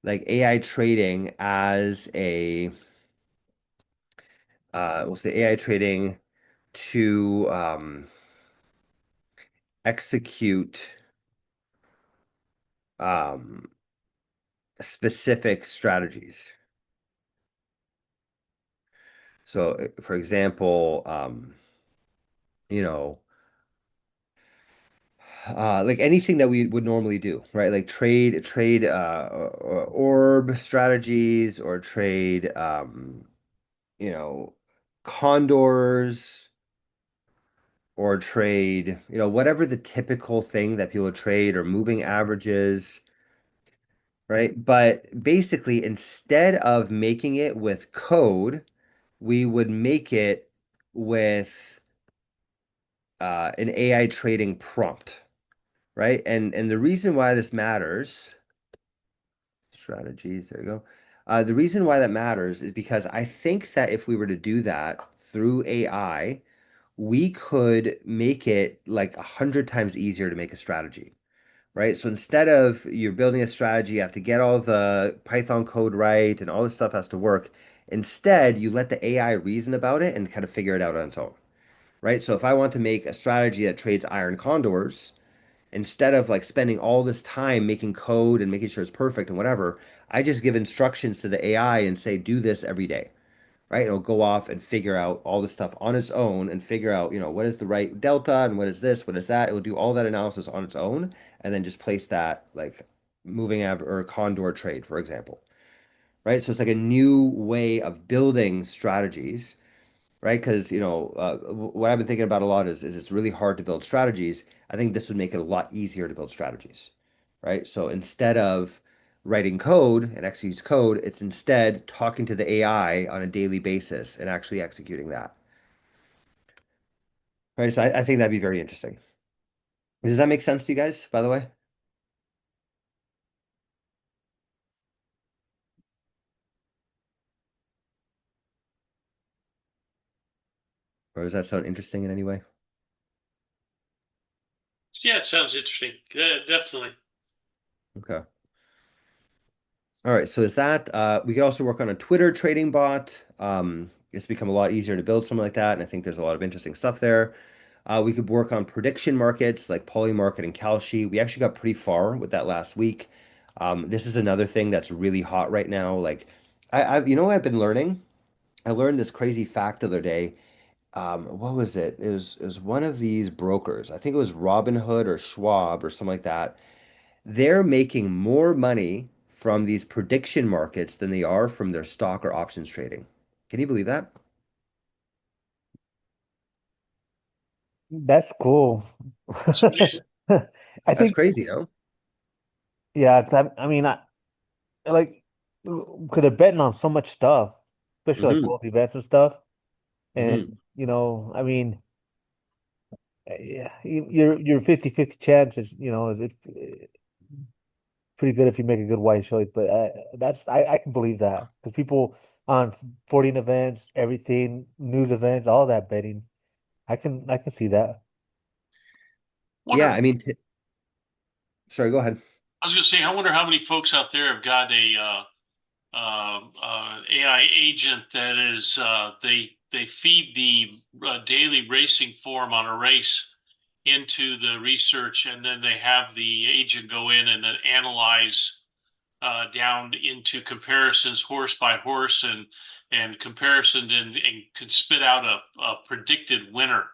like AI trading as we'll say AI trading to execute um, specific strategies. So, for example, you know, like anything that we would normally do, right? Like trade orb strategies or trade, you know, condors or trade, whatever the typical thing that people trade or moving averages, right? But basically, instead of making it with code, we would make it with an AI trading prompt, right? And the reason why this matters, strategies, there you go. The reason why that matters is because I think that if we were to do that through AI, we could make it like 100 times easier to make a strategy, right? So instead of you're building a strategy, you have to get all the Python code right and all this stuff has to work. Instead, you let the AI reason about it and kind of figure it out on its own, right? So if I want to make a strategy that trades iron condors, instead of like spending all this time making code and making sure it's perfect and whatever, I just give instructions to the AI and say, do this every day, right? It'll go off and figure out all this stuff on its own and figure out, what is the right delta and what is this, what is that. It will do all that analysis on its own and then just place that like moving average or condor trade, for example, right? So it's like a new way of building strategies, right? Because, what I've been thinking about a lot is it's really hard to build strategies. I think this would make it a lot easier to build strategies, right? So instead of writing code and executes code, it's instead talking to the AI on a daily basis and actually executing that, right? So I think that'd be very interesting. Does that make sense to you guys, by the way? Or does that sound interesting in any way? Yeah, it sounds interesting. Yeah, definitely. Okay. All right, so is that we could also work on a Twitter trading bot. It's become a lot easier to build something like that, and I think there's a lot of interesting stuff there. We could work on prediction markets like Polymarket and Kalshi. We actually got pretty far with that last week. This is another thing that's really hot right now. Like, you know what I've been learning? I learned this crazy fact the other day. What was it? It was one of these brokers. I think it was Robinhood or Schwab or something like that. They're making more money from these prediction markets than they are from their stock or options trading. Can you believe that? That's cool. That's amazing. I That's think, crazy, no? yeah, 'cause I mean, like, because they're betting on so much stuff, especially like Hmm. world events and stuff. Hmm. And, I mean, yeah, your 50-50 chance is, is pretty good if you make a good wise choice. But I can believe that because people on 14 events, everything, news events, all that betting, I can see that. Yeah, Wonder, I mean, sorry, go ahead. I was gonna say, I wonder how many folks out there have got a AI agent that is they feed the daily racing form on a race into the research, and then they have the agent go in and then analyze down into comparisons horse by horse and comparison and can spit out a predicted winner.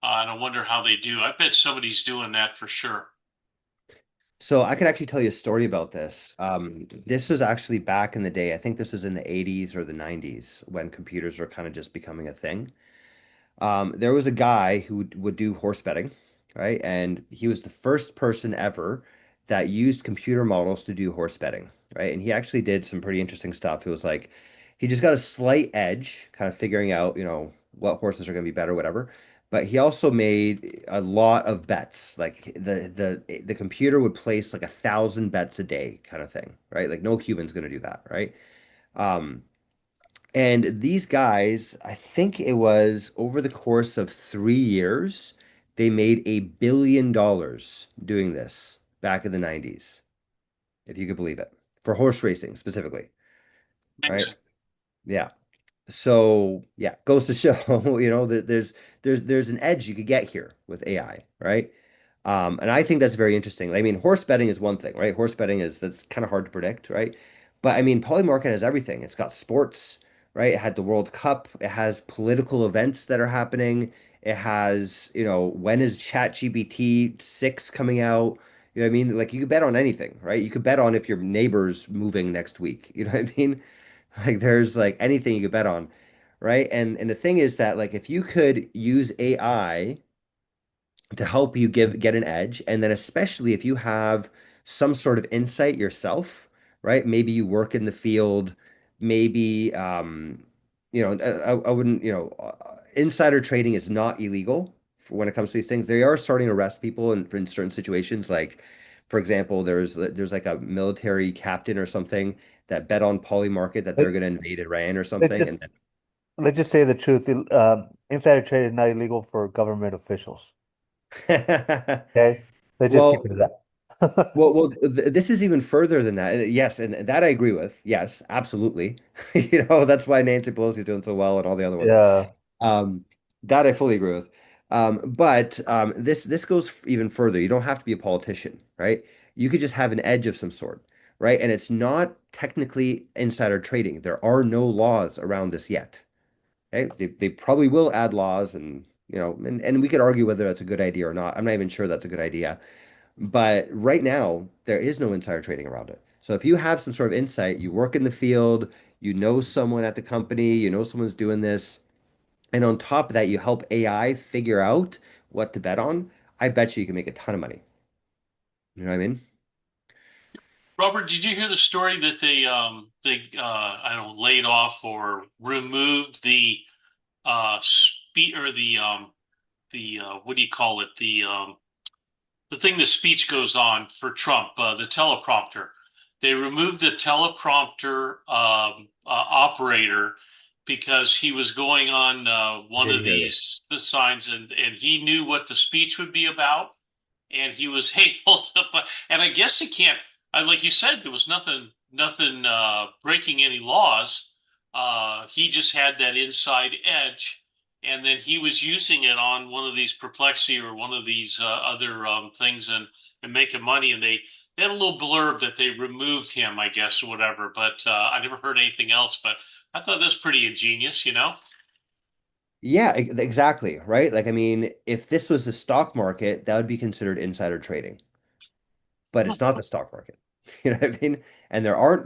And I wonder how they do. I bet somebody's doing that for sure. So I could actually tell you a story about this. This was actually back in the day. I think this was in the 80s or the 90s when computers were kind of just becoming a thing. There was a guy who would do horse betting, right? And he was the first person ever that used computer models to do horse betting, right? And he actually did some pretty interesting stuff. It was like he just got a slight edge, kind of figuring out, what horses are going to be better, whatever. But he also made a lot of bets. Like the computer would place like 1,000 bets a day, kind of thing, right? Like no human's going to do that, right? Um, and these guys, I think it was over the course of 3 years, they made $1 billion doing this back in the 90s, if you could believe it. for horse racing specifically, right? Amazing. Yeah. So yeah, goes to show, that there's an edge you could get here with AI, right? And I think that's very interesting. I mean, horse betting is one thing, right? Horse betting is that's kind of hard to predict, right? But I mean, Poly Market has everything. It's got sports, right? It had the World Cup. It has political events that are happening. It has, when is ChatGPT 6 coming out? You know what I mean? Like you could bet on anything, right? You could bet on if your neighbor's moving next week. You know what I mean? Like there's like anything you could bet on, right? And the thing is that like if you could use AI to help you get an edge, and then especially if you have some sort of insight yourself, right? Maybe you work in the field, maybe I wouldn't, insider trading is not illegal when it comes to these things. They are starting to arrest people in certain situations, like for example, there's like a military captain or something that bet on Poly Market that they're Let, going to invade Iran or let's something, just and let's just say the truth. Insider trade is not illegal for government officials. then Okay, let's just keep well, it at that. this is even further than that. Yes, and that I agree with. Yes, absolutely. That's why Nancy Pelosi is doing so well and all the other ones. Yeah, Um, that I fully agree with. But this goes even further. You don't have to be a politician, right? You could just have an edge of some sort, right? And it's not technically insider trading. There are no laws around this yet. Okay? They probably will add laws and we could argue whether that's a good idea or not. I'm not even sure that's a good idea. But right now, there is no insider trading around it. So if you have some sort of insight, you work in the field, you know someone at the company, you know someone's doing this, and on top of that, you help AI figure out what to bet on, I bet you can make a ton of money. You know what I mean? Robert, did you hear the story that they I don't know, laid off or removed the speed or the what do you call it, the thing the speech goes on for Trump, the teleprompter. They removed the teleprompter operator because he was going on I one did of hear this. the signs, and he knew what the speech would be about, and he was able to. And I guess he can't. Like you said, there was nothing breaking any laws. He just had that inside edge, and then he was using it on one of these Perplexity or one of these other things, and making money. And they had a little blurb that they removed him, I guess, or whatever. But I never heard anything else. But I thought that was pretty ingenious, you know. Yeah, exactly, right? Like, I mean, if this was the stock market, that would be considered insider trading, but it's not the stock market. You know what I mean? And there aren't